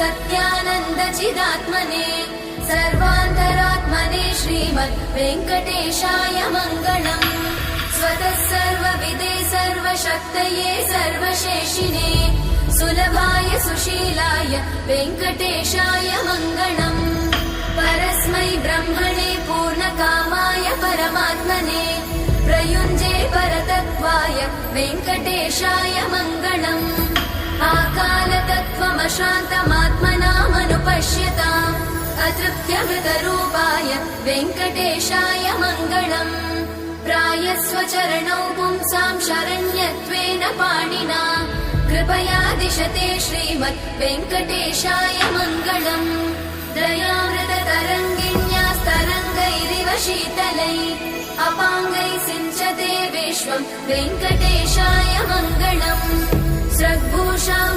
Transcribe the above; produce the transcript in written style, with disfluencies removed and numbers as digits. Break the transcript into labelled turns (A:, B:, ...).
A: सत्यानन्दचिदात्मने सर्वान्तरात्मने श्रीमद् वेङ्कटेशाय मङ्गलम्। स्वतः सर्वविदे सर्वशक्तये सर्वशेषिणे सुलभाय सुशीलाय वेङ्कटेशाय मङ्गलम्। परस्मै ब्रह्मणे पूर्णकामाय परमात्मने प्रयुञ्जे परतत्त्वाय वेङ्कटेशाय मङ्गलम्। आकालतत्त्वमशान्तमात्मनामनुपश्यताम् अतृप्त्यमृतरूपाय वेङ्कटेशाय मङ्गलम्। प्रायस्वचरणौ पुंसां शरण्यत्वेन पाणिना कृपया दिशते श्रीमद् वेङ्कटेशाय मङ्गलम्। दयामृततरङ्गिण्यास्तरङ्गैरिव शीतलै अपाङ्गैः सिञ्चते विश्वं वेङ्कटेशाय मङ्गलम्। स्रग्भूषां